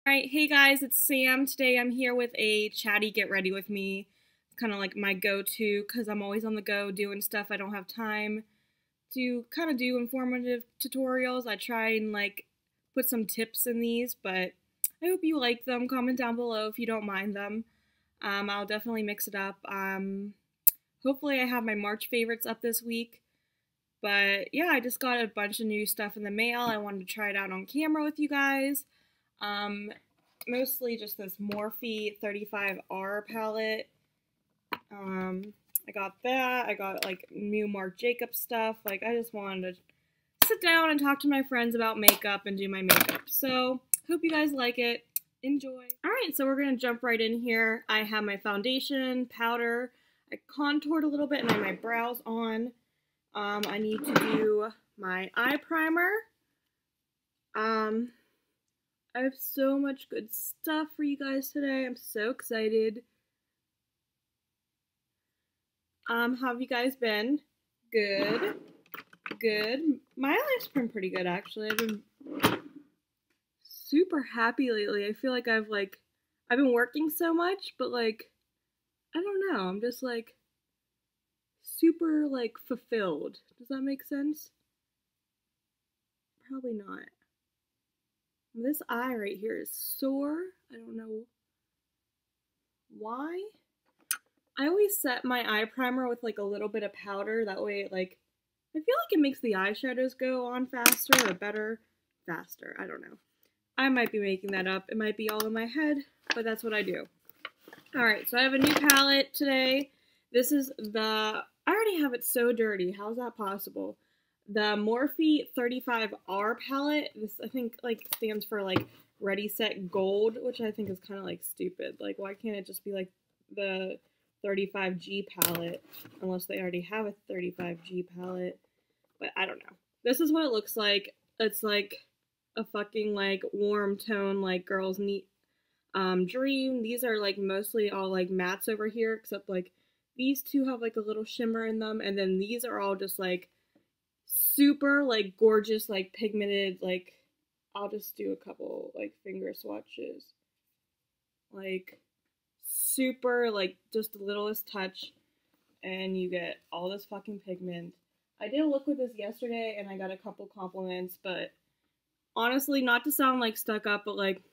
Alright, hey guys, it's Sam. Today I'm here with a chatty get ready with me. It's kind of like my go-to because I'm always on the go doing stuff. I don't have time to kind of do informative tutorials. I try and like put some tips in these, but I hope you like them. Comment down below if you don't mind them. I'll definitely mix it up. Hopefully I have my March favorites up this week. But yeah, I just got a bunch of new stuff in the mail. I wanted to try it out on camera with you guys. Mostly just this Morphe 35R palette. I got that. I got like new Marc Jacobs stuff. Like I just wanted to sit down and talk to my friends about makeup and do my makeup. So hope you guys like it. Enjoy. Alright, so we're going to jump right in here. I have my foundation, powder. I contoured a little bit and I have my brows on. I need to do my eye primer. I have so much good stuff for you guys today. I'm so excited. How have you guys been? Good. Good. My life's been pretty good, actually. I've been super happy lately. I feel like I've been working so much, but like, I don't know. I'm just like super like fulfilled. Does that make sense? Probably not. This eye right here is sore. I don't know why. I always set my eye primer with like a little bit of powder. That way it like, I feel like it makes the eyeshadows go on faster or better. Faster, I don't know. I might be making that up. It might be all in my head, but that's what I do. Alright, so I have a new palette today. This is I already have it so dirty. How's that possible? The Morphe 35R palette. This I think like stands for like Ready Set Gold, which I think is kind of like stupid. Like why can't it just be like the 35G palette unless they already have a 35G palette? But I don't know. This is what it looks like. It's like a fucking like warm tone like girls need dream. These are like mostly all like mattes over here except like these two have like a little shimmer in them, and then these are all just like super like gorgeous like pigmented. Like I'll just do a couple like finger swatches, like super like just the littlest touch and you get all this fucking pigment. I did a look with this yesterday and I got a couple compliments, but honestly, not to sound like stuck up, but like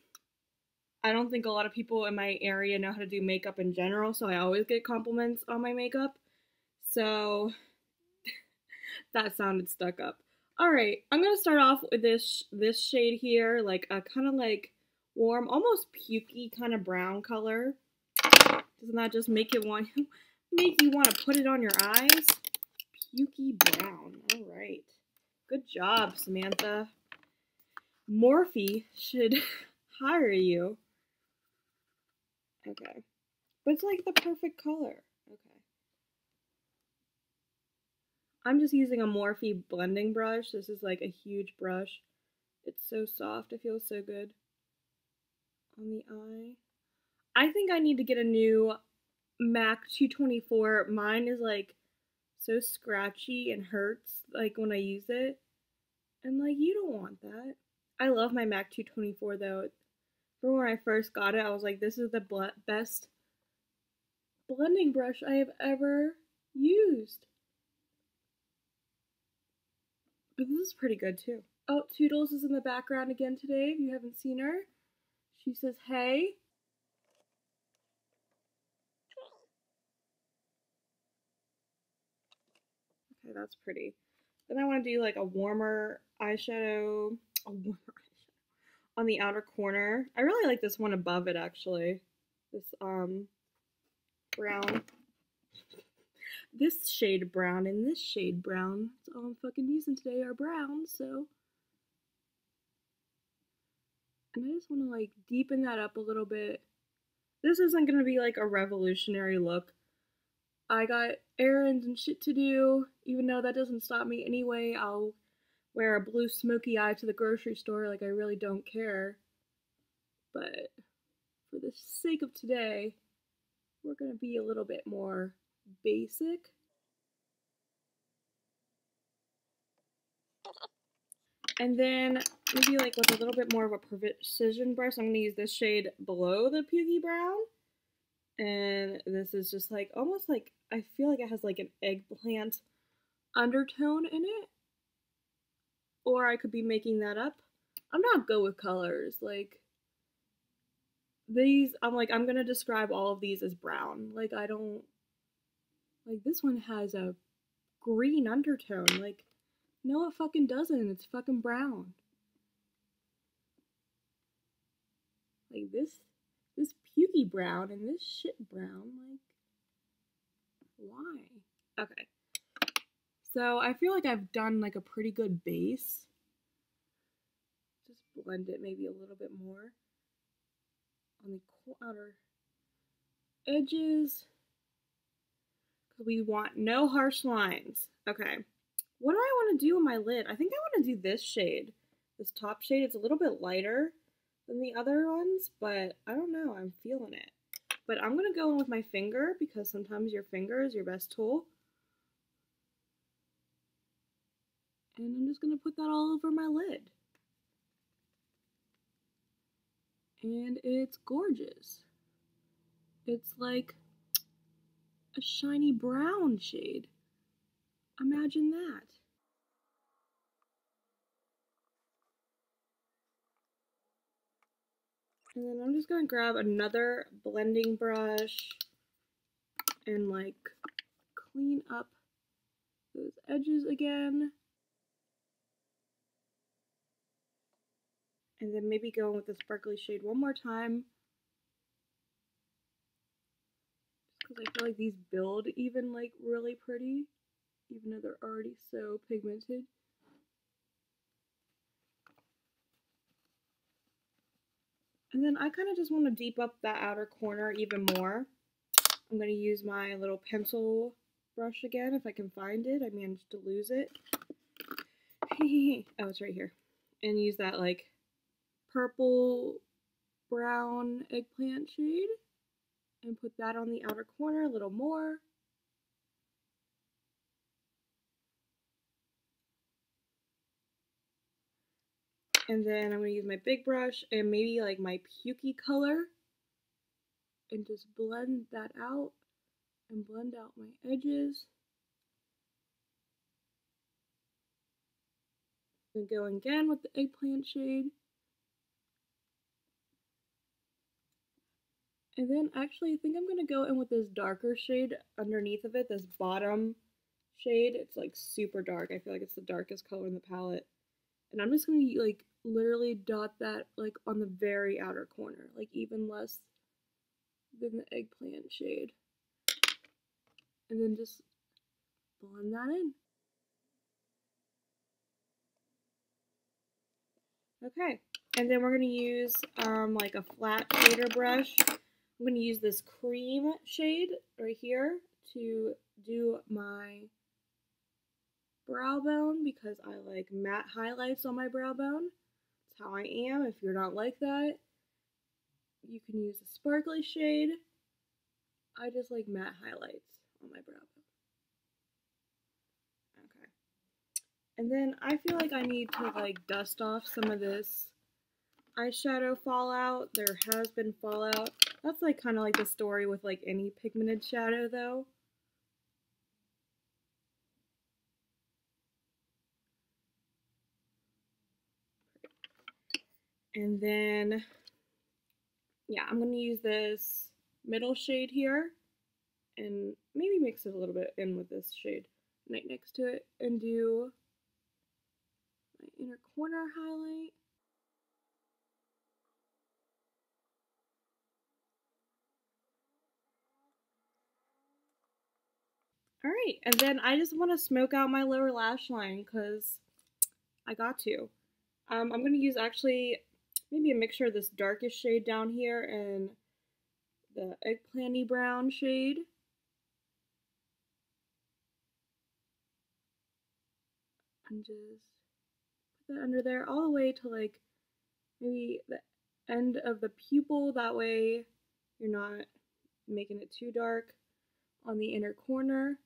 I don't think a lot of people in my area know how to do makeup in general, so I always get compliments on my makeup. So that sounded stuck up. Alright, I'm gonna start off with this shade here, like a kind of like warm, almost pukey kind of brown color. Doesn't that just make you want to put it on your eyes? Pukey brown. Alright. Good job, Samantha. Morphe should hire you. Okay. But it's like the perfect color. Okay. I'm just using a Morphe blending brush. This is like a huge brush. It's so soft. It feels so good on the eye. I think I need to get a new MAC 224. Mine is like so scratchy and hurts like when I use it. And like you don't want that. I love my MAC 224 though. From when I first got it, I was like, this is the best blending brush I have ever used. But this is pretty good too. Oh, Toodles is in the background again today if you haven't seen her. She says, hey. Okay, that's pretty. Then I want to do like a warmer eyeshadow. On the outer corner. I really like this one above it actually. This brown. This shade brown and this shade brown. That's all I'm fucking using today are browns, so. And I just want to like deepen that up a little bit. This isn't going to be like a revolutionary look. I got errands and shit to do, even though that doesn't stop me anyway. I'll wear a blue smoky eye to the grocery store, like I really don't care. But for the sake of today, we're gonna be a little bit more basic. And then maybe like with a little bit more of a precision brush, I'm going to use this shade below the pukey brown. And this is just like almost like, I feel like it has like an eggplant undertone in it. Or I could be making that up. I'm not good with colors. Like these, I'm going to describe all of these as brown. Like I don't, like this one has a green undertone. Like, no, it fucking doesn't. It's fucking brown. Like this pukey brown and this shit brown. Like, why? Okay. So I feel like I've done like a pretty good base. Just blend it maybe a little bit more on the outer edges. Because we want no harsh lines. Okay. What do I want to do on my lid? I think I want to do this shade. This top shade. It's a little bit lighter than the other ones, but I don't know. I'm feeling it. But I'm going to go in with my finger because sometimes your finger is your best tool. And I'm just going to put that all over my lid. And it's gorgeous. It's like a shiny brown shade. Imagine that. And then I'm just going to grab another blending brush and like clean up those edges again. And then maybe go in with the sparkly shade one more time. Because I feel like these build even like really pretty, even though they're already so pigmented. And then I kind of just want to deep up that outer corner even more. I'm going to use my little pencil brush again if I can find it. I managed to lose it. Oh, it's right here. And use that like purple brown eggplant shade and put that on the outer corner a little more. And then I'm going to use my big brush and maybe like my pukey color and just blend that out and blend out my edges. And go again with the eggplant shade. And then actually I think I'm going to go in with this darker shade underneath of it, this bottom shade. It's like super dark. I feel like it's the darkest color in the palette. And I'm just going to like literally dot that like on the very outer corner, like even less than the eggplant shade. And then just blend that in. Okay, and then we're going to use like a flat shader brush. I'm going to use this cream shade right here to do my brow bone because I like matte highlights on my brow bone. That's how I am. If you're not like that, you can use a sparkly shade. I just like matte highlights on my brow bone. Okay. And then I feel like I need to like dust off some of this eyeshadow fallout. There has been fallout. That's like kind of like the story with like any pigmented shadow though. And then, yeah, I'm going to use this middle shade here and maybe mix it a little bit in with this shade right next to it and do my inner corner highlight. Alright, and then I just want to smoke out my lower lash line because I got to. I'm going to use actually maybe a mixture of this darkest shade down here and the eggplanty brown shade. And just put that under there all the way to like maybe the end of the pupil. That way you're not making it too dark on the inner corner.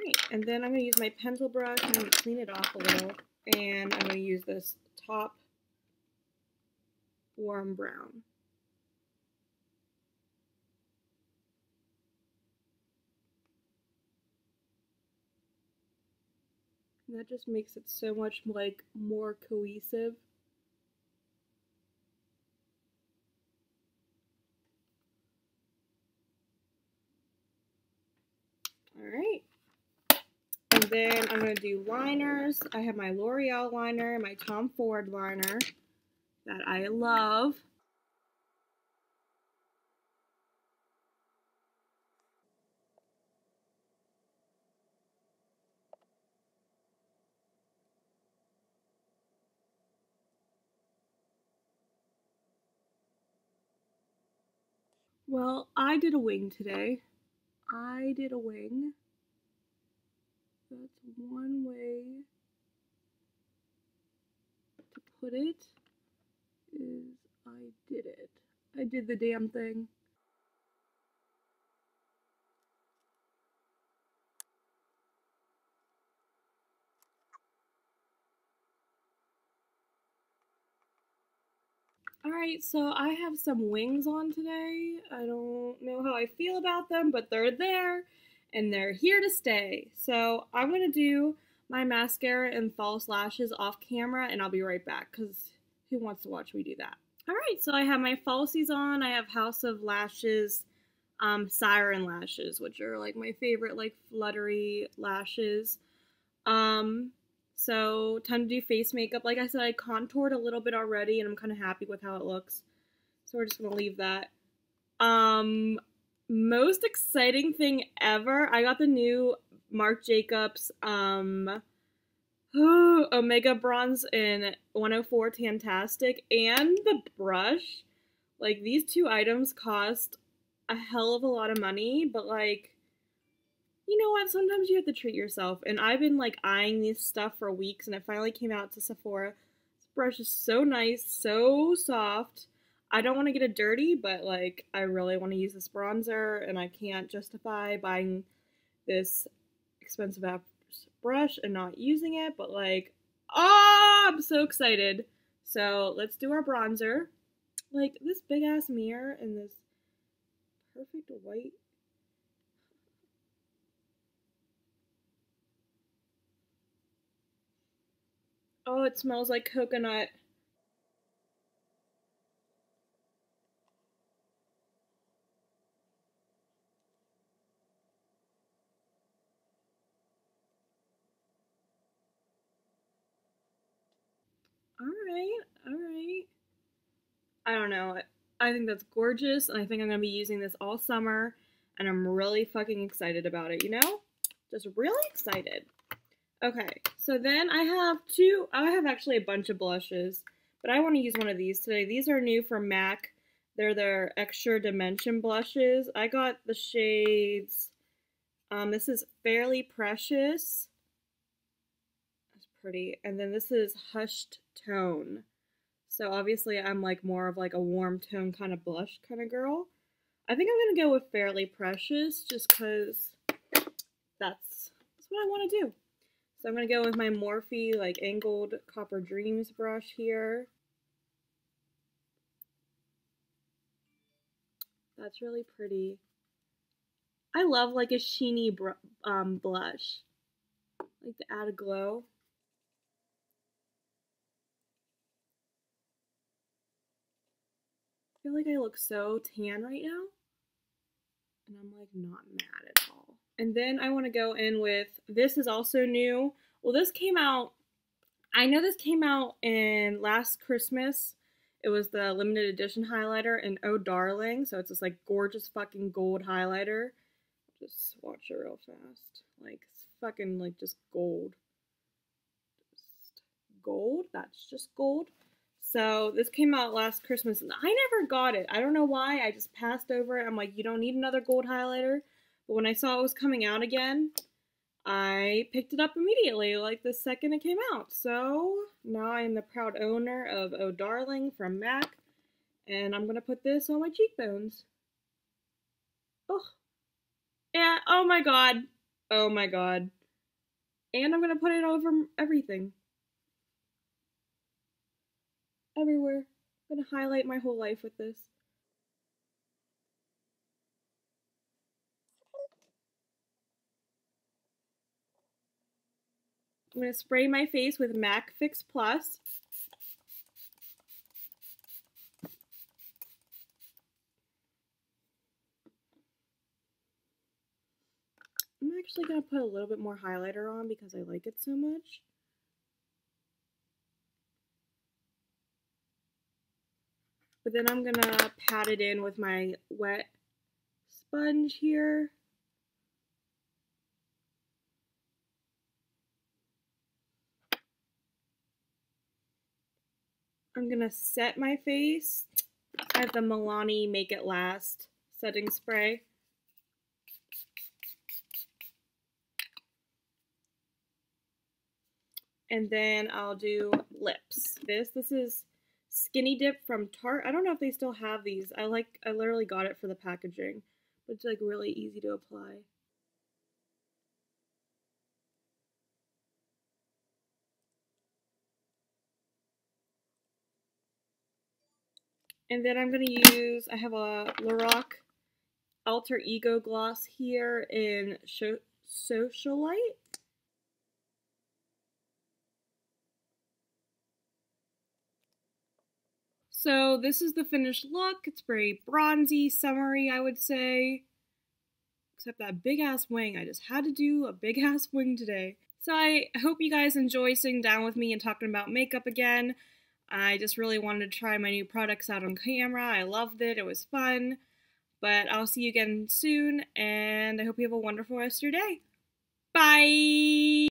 Alright, and then I'm going to use my pencil brush. I'm going to clean it off a little. And I'm going to use this top warm brown. And that just makes it so much like more cohesive. Alright. And then I'm going to do liners. I have my L'Oreal liner, my Tom Ford liner that I love. Well, I did a wing today. I did a wing. That's one way to put it, is I did it. I did the damn thing. Alright, so I have some wings on today. I don't know how I feel about them, but they're there, and they're here to stay. So I'm going to do my mascara and false lashes off camera, and I'll be right back, because who wants to watch me do that? Alright, so I have my falsies on. I have House of Lashes Siren lashes, which are like my favorite like fluttery lashes. So time to do face makeup. Like I said, I contoured a little bit already and I'm kind of happy with how it looks. So we're just going to leave that. Most exciting thing ever, I got the new Marc Jacobs Omega Bronze in 104 Tantastic and the brush. Like, these two items cost a hell of a lot of money, but like, you know what, sometimes you have to treat yourself, and I've been like eyeing this stuff for weeks, and it finally came out to Sephora. This brush is so nice, so soft. I don't want to get it dirty, but like, I really want to use this bronzer, and I can't justify buying this expensive ass brush and not using it, but like, oh, I'm so excited. So let's do our bronzer. Like, this big ass mirror and this perfect white. Oh, it smells like coconut. Alright. I don't know. I think that's gorgeous, and I think I'm going to be using this all summer, and I'm really fucking excited about it, you know? Just really excited. Okay, so then I have actually a bunch of blushes, but I want to use one of these today. These are new from MAC. They're their Extra Dimension blushes. I got the shades, this is Fairly Precious. That's pretty. And then this is Hushed Tone. So obviously I'm like more of like a warm tone kind of blush kind of girl. I think I'm going to go with Fairly Precious just because that's what I want to do. So I'm going to go with my Morphe like angled Copper Dreams brush here. That's really pretty. I love like a sheeny blush. Like to add a glow. I feel like I look so tan right now. And I'm like not mad at all. And then I want to go in with, this is also new. Well, this came out, I know this came out in last Christmas. It was the limited edition highlighter in Oh Darling. So it's this like gorgeous fucking gold highlighter. Just swatch it real fast. Like, it's fucking like just gold. Just gold. That's just gold. So this came out last Christmas, and I never got it. I don't know why. I just passed over it. I'm like, you don't need another gold highlighter. But when I saw it was coming out again, I picked it up immediately, like the second it came out. So now I am the proud owner of Oh Darling from MAC, and I'm going to put this on my cheekbones. Oh, yeah, oh my god. Oh my god. And I'm gonna put it over everything. Everywhere. I'm gonna highlight my whole life with this. I'm gonna spray my face with MAC Fix Plus. I'm actually gonna put a little bit more highlighter on because I like it so much. But then I'm gonna pat it in with my wet sponge here. I'm gonna set my face. I have the Milani Make It Last setting spray. And then I'll do lips. This is Skinny Dip from Tarte. I don't know if they still have these. I literally got it for the packaging, but it's like really easy to apply. And then I'm gonna use, I have a Lorac Alter Ego gloss here in Socialite. So this is the finished look. It's very bronzy, summery, I would say. Except that big ass wing. I just had to do a big ass wing today. So I hope you guys enjoy sitting down with me and talking about makeup again. I just really wanted to try my new products out on camera. I loved it. It was fun. But I'll see you again soon, and I hope you have a wonderful rest of your day. Bye!